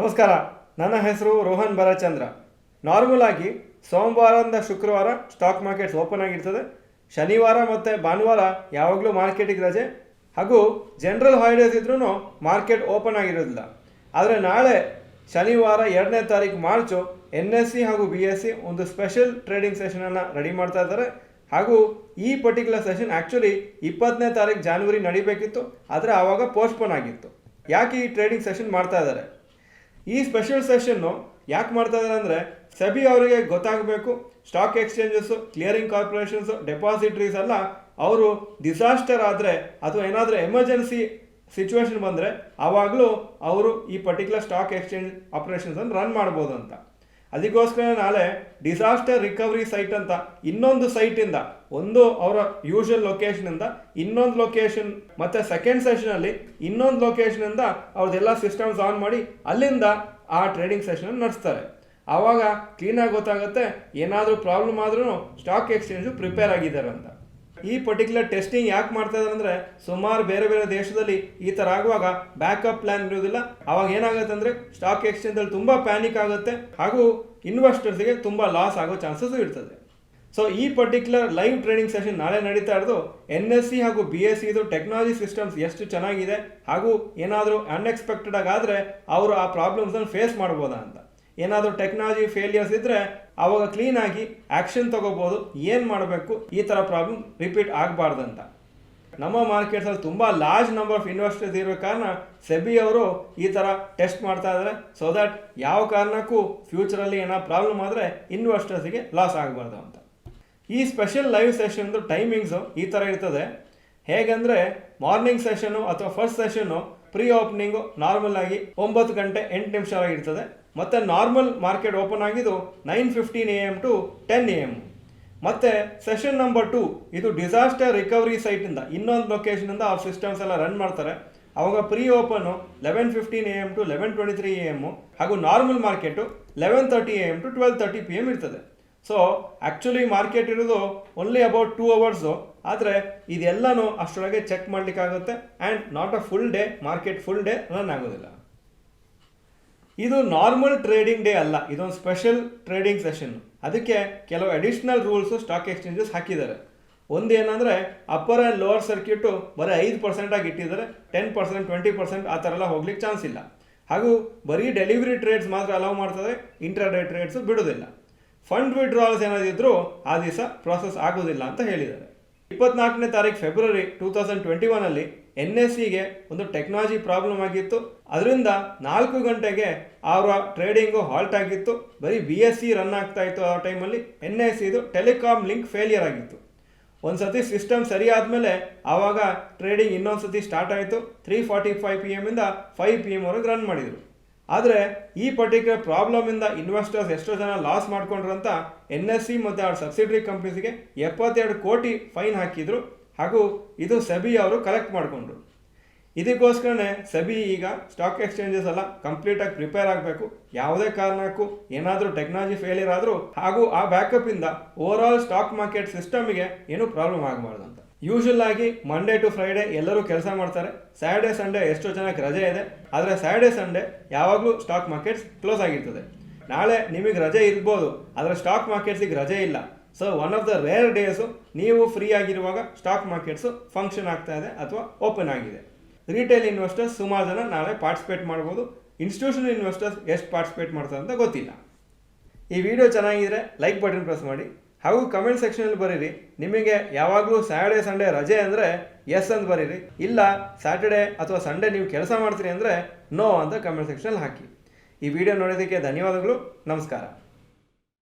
ನಮಸ್ಕಾರ. ನನ್ನ ಹೆಸರು ರೋಹನ್ ಭರಚಂದ್ರ. ನಾರ್ಮಲ್ ಆಗಿ ಸೋಮವಾರದಿಂದ ಶುಕ್ರವಾರ ಸ್ಟಾಕ್ ಮಾರ್ಕೆಟ್ಸ್ ಓಪನ್ ಆಗಿರ್ತದೆ. ಶನಿವಾರ ಮತ್ತು ಭಾನುವಾರ ಯಾವಾಗಲೂ ಮಾರ್ಕೆಟಿಗೆ ರಜೆ ಹಾಗೂ ಜನರಲ್ ಹಾಲಿಡೇಸ್ ಇದ್ರೂ ಮಾರ್ಕೆಟ್ ಓಪನ್ ಆಗಿರೋದಿಲ್ಲ. ಆದರೆ ನಾಳೆ ಶನಿವಾರ 2ನೇ ತಾರೀಕು ಮಾರ್ಚು NSE ಹಾಗೂ BSE ಒಂದು ಸ್ಪೆಷಲ್ ಟ್ರೇಡಿಂಗ್ ಸೆಷನನ್ನು ರೆಡಿ ಮಾಡ್ತಾ ಇದ್ದಾರೆ. ಹಾಗೂ ಈ ಪರ್ಟಿಕ್ಯುಲರ್ ಸೆಷನ್ ಆ್ಯಕ್ಚುಲಿ 20ನೇ ತಾರೀಕು ಜಾನ್ವರಿ ನಡಿಬೇಕಿತ್ತು, ಆದರೆ ಆವಾಗ ಪೋಸ್ಟ್ಪೋನ್ ಆಗಿತ್ತು. ಯಾಕೆ ಈ ಟ್ರೇಡಿಂಗ್ ಸೆಷನ್ ಮಾಡ್ತಾ ಇದ್ದಾರೆ? ಈ ಸ್ಪೆಷಲ್ ಸೆಷನ್ನು ಯಾಕೆ ಮಾಡ್ತಾ ಇದ್ದಾರೆ ಅಂದರೆ, ಸೆಬಿ ಅವರಿಗೆ ಗೊತ್ತಾಗಬೇಕು ಸ್ಟಾಕ್ ಎಕ್ಸ್ಚೇಂಜಸ್ಸು, ಕ್ಲಿಯರಿಂಗ್ ಕಾರ್ಪೊರೇಷನ್ಸು, ಡೆಪಾಸಿಟ್ರೀಸ್ ಎಲ್ಲ ಅವರು ಡಿಸಾಸ್ಟರ್ ಆದರೆ ಅಥವಾ ಏನಾದರೂ ಎಮರ್ಜೆನ್ಸಿ ಸಿಚುವೇಶನ್ ಬಂದರೆ ಆವಾಗಲೂ ಅವರು ಈ ಪರ್ಟಿಕ್ಯುಲರ್ ಸ್ಟಾಕ್ ಎಕ್ಸ್ಚೇಂಜ್ ಆಪರೇಷನ್ಸನ್ನು ರನ್ ಮಾಡ್ಬೋದು ಅಂತ. ಅದಕ್ಕೋಸ್ಕರ ನಾಳೆ ಡಿಸಾಸ್ಟರ್ ರಿಕವರಿ ಸೈಟ್ ಅಂತ ಇನ್ನೊಂದು ಸೈಟಿಂದ, ಒಂದು ಅವರ ಯೂಶುವಲ್ ಲೊಕೇಶನಿಂದ ಇನ್ನೊಂದು ಲೊಕೇಶನ್ ಮತ್ತು ಸೆಕೆಂಡ್ ಸೆಷನಲ್ಲಿ ಇನ್ನೊಂದು ಲೊಕೇಶನಿಂದ ಅವ್ರದ್ದೆಲ್ಲ ಸಿಸ್ಟಮ್ಸ್ ಆನ್ ಮಾಡಿ ಅಲ್ಲಿಂದ ಆ ಟ್ರೇಡಿಂಗ್ ಸೆಷನ್ ನಡೆಸ್ತಾರೆ. ಆವಾಗ ಕ್ಲೀನಾಗಿ ಗೊತ್ತಾಗುತ್ತೆ ಏನಾದರೂ ಪ್ರಾಬ್ಲಮ್ ಆದ್ರೂ ಸ್ಟಾಕ್ ಎಕ್ಸ್ಚೇಂಜು ಪ್ರಿಪೇರ್ ಆಗಿದ್ದಾರೆ ಅಂತ. ಈ ಪರ್ಟಿಕ್ಯುಲರ್ ಟೆಸ್ಟಿಂಗ್ ಯಾಕೆ ಮಾಡ್ತಾ ಇದ್ದಾರೆ ಅಂದರೆ, ಸುಮಾರು ಬೇರೆ ಬೇರೆ ದೇಶದಲ್ಲಿ ಈ ಥರ ಆಗುವಾಗ ಬ್ಯಾಕಪ್ ಪ್ಲ್ಯಾನ್ ಇರೋದಿಲ್ಲ. ಆವಾಗ ಏನಾಗುತ್ತೆ ಅಂದರೆ ಸ್ಟಾಕ್ ಎಕ್ಸ್ಚೇಂಜಲ್ಲಿ ತುಂಬ ಪ್ಯಾನಿಕ್ ಆಗುತ್ತೆ ಹಾಗೂ ಇನ್ವೆಸ್ಟರ್ಸ್ಗೆ ತುಂಬ ಲಾಸ್ ಆಗೋ ಚಾನ್ಸಸ್ ಇರ್ತದೆ. ಸೊ ಈ ಪರ್ಟಿಕ್ಯುಲರ್ ಲೈವ್ ಟ್ರೇಡಿಂಗ್ ಸೆಷನ್ ನಾಳೆ ನಡೀತಾ ಇರೋದು NSE ಹಾಗೂ BSE ಇದು ಟೆಕ್ನಾಲಜಿ ಸಿಸ್ಟಮ್ಸ್ ಎಷ್ಟು ಚೆನ್ನಾಗಿದೆ ಹಾಗೂ ಏನಾದರೂ ಅನ್ಎಕ್ಸ್ಪೆಕ್ಟೆಡ್ ಆದರೆ ಅವರು ಆ ಪ್ರಾಬ್ಲಮ್ಸನ್ನು ಫೇಸ್ ಮಾಡ್ಬೋದಾ ಅಂತ. ಏನಾದರೂ ಟೆಕ್ನಾಲಜಿ ಫೇಲಿಯರ್ಸ್ ಇದ್ದರೆ ಆವಾಗ ಕ್ಲೀನಾಗಿ ಆ್ಯಕ್ಷನ್ ತೊಗೋಬೋದು, ಏನು ಮಾಡಬೇಕು ಈ ಥರ ಪ್ರಾಬ್ಲಮ್ ರಿಪೀಟ್ ಆಗಬಾರ್ದಂತ. ನಮ್ಮ ಮಾರ್ಕೆಟ್ಸಲ್ಲಿ ತುಂಬ ಲಾರ್ಜ್ ನಂಬರ್ ಆಫ್ ಇನ್ವೆಸ್ಟರ್ಸ್ ಇರೋ ಕಾರಣ ಸೆಬಿ ಅವರು ಈ ಥರ ಟೆಸ್ಟ್ ಮಾಡ್ತಾ ಇದ್ದಾರೆ, ಸೊ ದ್ಯಾಟ್ ಯಾವ ಕಾರಣಕ್ಕೂ ಫ್ಯೂಚರಲ್ಲಿ ಏನೋ ಪ್ರಾಬ್ಲಮ್ ಆದರೆ ಇನ್ವೆಸ್ಟರ್ಸಿಗೆ ಲಾಸ್ ಆಗಬಾರ್ದು ಅಂತ. ಈ ಸ್ಪೆಷಲ್ ಲೈವ್ ಸೆಷನ್ದು ಟೈಮಿಂಗ್ಸು ಈ ಥರ ಇರ್ತದೆ. ಹೇಗೆಂದರೆ ಮಾರ್ನಿಂಗ್ ಸೆಷನು ಅಥವಾ ಫಸ್ಟ್ ಸೆಷನ್ನು ಪ್ರೀ ಓಪನಿಂಗು ನಾರ್ಮಲ್ ಆಗಿ 9 ಗಂಟೆ 8 ನಿಮಿಷ ಆಗಿರ್ತದೆ. ಮತ್ತು ನಾರ್ಮಲ್ ಮಾರ್ಕೆಟ್ ಓಪನ್ ಆಗಿದ್ದು 9:15 AM ಟು 10 AM. ಮತ್ತು ಸೆಷನ್ ನಂಬರ್ 2 ಇದು ಡಿಸಾಸ್ಟರ್ ರಿಕವರಿ ಸೈಟಿಂದ ಇನ್ನೊಂದು ಲೊಕೇಶನಿಂದ ಅವ್ರ ಸಿಸ್ಟಮ್ಸ್ ಎಲ್ಲ ರನ್ ಮಾಡ್ತಾರೆ. ಅವಾಗ pre open 11:15 AM to 11:23 AM ಹಾಗೂ normal market 11:30 AM to 12:30 PM ಇರ್ತದೆ. ಸೊ ಆ್ಯಕ್ಚುಲಿ ಮಾರ್ಕೆಟ್ ಇರೋದು ಓನ್ಲಿ ಅಬೌಟ್ 2 ಅವರ್ಸು, ಆದರೆ ಇದೆಲ್ಲನೂ ಅಷ್ಟರೊಳಗೆ ಚೆಕ್ ಮಾಡಲಿಕ್ಕಾಗುತ್ತೆ and not a full day, market full day run ಆಗೋದಿಲ್ಲ. ಇದು ನಾರ್ಮಲ್ ಟ್ರೇಡಿಂಗ್ ಡೇ ಅಲ್ಲ, ಇದೊಂದು ಸ್ಪೆಷಲ್ ಟ್ರೇಡಿಂಗ್ ಸೆಷನ್. ಅದಕ್ಕೆ ಕೆಲವು ಅಡಿಷ್ನಲ್ ರೂಲ್ಸು ಸ್ಟಾಕ್ ಎಕ್ಸ್ಚೇಂಜಸ್ ಹಾಕಿದ್ದಾರೆ. ಒಂದು ಏನಂದರೆ ಅಪ್ಪರ್ ಆ್ಯಂಡ್ ಲೋವರ್ ಸರ್ಕ್ಯೂಟು ಬರೀ 5% ಆಗಿ ಇಟ್ಟಿದ್ದಾರೆ. 10%, 20% ಆ ಥರ ಎಲ್ಲ ಹೋಗ್ಲಿಕ್ಕೆ ಚಾನ್ಸ್ ಇಲ್ಲ. ಹಾಗೂ ಬರೀ ಡೆಲಿವರಿ ಟ್ರೇಡ್ಸ್ ಮಾತ್ರ ಅಲೌ ಮಾಡ್ತಾರೆ, ಇಂಟ್ರಾಡೇ ಟ್ರೇಡ್ಸು ಬಿಡೋದಿಲ್ಲ. ಫಂಡ್ ವಿಡ್ರಾಲ್ಸ್ ಏನಾದಿದ್ರು ಆ ದಿವಸ ಪ್ರಾಸೆಸ್ ಆಗೋದಿಲ್ಲ ಅಂತ ಹೇಳಿದ್ದಾರೆ. 24ನೇ ತಾರೀಕು ಫೆಬ್ರವರಿ 2021 NSEಗೆ ಒಂದು ಟೆಕ್ನಾಲಜಿ ಪ್ರಾಬ್ಲಮ್ ಆಗಿತ್ತು. ಅದರಿಂದ 4 ಗಂಟೆಗೆ ಅವರ ಟ್ರೇಡಿಂಗು ಹಾಲ್ಟ್ ಆಗಿತ್ತು. ಬರೀ BSE ರನ್ ಆಗ್ತಾ ಇತ್ತು ಆ ಟೈಮಲ್ಲಿ. NSEದು ಟೆಲಿಕಾಮ್ ಲಿಂಕ್ ಫೇಲಿಯರ್ ಆಗಿತ್ತು. ಒಂದು ಸತಿ ಸಿಸ್ಟಮ್ ಸರಿ ಆದಮೇಲೆ ಆವಾಗ ಟ್ರೇಡಿಂಗ್ ಇನ್ನೊಂದು ಸತಿ ಸ್ಟಾರ್ಟ್ ಆಯಿತು. 3:45 PM ಇಂದ 5 PM ವರೆಗೆ ರನ್ ಮಾಡಿದರು. ಆದರೆ ಈ ಪರ್ಟಿಕ್ಯುಲರ್ ಪ್ರಾಬ್ಲಮಿಂದ ಇನ್ವೆಸ್ಟರ್ಸ್ ಎಷ್ಟೋ ಜನ ಲಾಸ್ ಮಾಡ್ಕೊಂಡ್ರಂತ NSE ಮತ್ತು ಅವ್ರ ಸಬ್ಸಿಡರಿ ಕಂಪ್ನೀಸ್ಗೆ 72 ಕೋಟಿ ಫೈನ್ ಹಾಕಿದ್ರು ಹಾಗೂ ಇದು ಸೆಬಿ ಅವರು ಕಲೆಕ್ಟ್ ಮಾಡಿಕೊಂಡ್ರು. ಇದಕ್ಕೋಸ್ಕರನೇ ಸೆಬಿ ಈಗ ಸ್ಟಾಕ್ ಎಕ್ಸ್ಚೇಂಜಸ್ ಎಲ್ಲ ಕಂಪ್ಲೀಟಾಗಿ ಪ್ರಿಪೇರ್ ಆಗಬೇಕು. ಯಾವುದೇ ಕಾರಣಕ್ಕೂ ಏನಾದರೂ ಟೆಕ್ನಾಲಜಿ ಫೇಲಿಯರ್ ಆದರೂ ಹಾಗೂ ಆ ಬ್ಯಾಕಪ್ಪಿಂದ ಓವರ್ ಆಲ್ ಸ್ಟಾಕ್ ಮಾರ್ಕೆಟ್ ಸಿಸ್ಟಮಿಗೆ ಏನೂ ಪ್ರಾಬ್ಲಮ್ ಆಗಬಾರ್ದು ಅಂತ. ಯೂಶುವಲ್ ಆಗಿ ಮಂಡೇ ಟು ಫ್ರೈಡೇ ಎಲ್ಲರೂ ಕೆಲಸ ಮಾಡ್ತಾರೆ. ಸ್ಯಾಟರ್ಡೇ ಸಂಡೇ ಎಷ್ಟೋ ಜನಕ್ಕೆ ರಜೆ ಇದೆ, ಆದರೆ ಸ್ಯಾಟರ್ಡೇ ಸಂಡೇ ಯಾವಾಗಲೂ ಸ್ಟಾಕ್ ಮಾರ್ಕೆಟ್ಸ್ ಕ್ಲೋಸ್ ಆಗಿರ್ತದೆ. ನಾಳೆ ನಿಮಗೆ ರಜೆ ಇರ್ಬೋದು, ಆದರೆ ಸ್ಟಾಕ್ ಮಾರ್ಕೆಟ್ಸಿಗೆ ರಜೆ ಇಲ್ಲ. So one of the rare days ನೀವು ಫ್ರೀ ಆಗಿರುವಾಗ ಸ್ಟಾಕ್ ಮಾರ್ಕೆಟ್ಸು ಫಂಕ್ಷನ್ ಆಗ್ತಾ ಇದೆ ಅಥವಾ ಓಪನ್ ಆಗಿದೆ. ರಿಟೇಲ್ ಇನ್ವೆಸ್ಟರ್ಸ್ ಸುಮಾರು ಜನ ನಾಳೆ ಪಾರ್ಟಿಸಿಪೇಟ್ ಮಾಡ್ಬೋದು. ಇನ್ಸ್ಟಿಟ್ಯೂಷನಲ್ ಇನ್ವೆಸ್ಟರ್ಸ್ ಎಷ್ಟು ಪಾರ್ಟಿಸಿಪೇಟ್ ಮಾಡ್ತಾರೆ ಅಂತ ಗೊತ್ತಿಲ್ಲ. ಈ ವಿಡಿಯೋ ಚೆನ್ನಾಗಿದ್ರೆ ಲೈಕ್ ಬಟನ್ ಪ್ರೆಸ್ ಮಾಡಿ ಹಾಗೂ ಕಮೆಂಟ್ ಸೆಕ್ಷನಲ್ಲಿ ಬರೀರಿ. ನಿಮಗೆ ಯಾವಾಗಲೂ ಸ್ಯಾಟರ್ಡೇ ಸಂಡೇ ರಜೆ ಅಂದರೆ ಎಸ್ ಅಂತ ಬರೀರಿ, ಇಲ್ಲ ಸ್ಯಾಟರ್ಡೇ ಅಥವಾ ಸಂಡೇ ನೀವು ಕೆಲಸ ಮಾಡ್ತೀರಿ ಅಂದರೆ ನೋ ಅಂತ ಕಮೆಂಟ್ ಸೆಕ್ಷನಲ್ಲಿ ಹಾಕಿ. ಈ ವಿಡಿಯೋ ನೋಡೋದಕ್ಕೆ ಧನ್ಯವಾದಗಳು. ನಮಸ್ಕಾರ.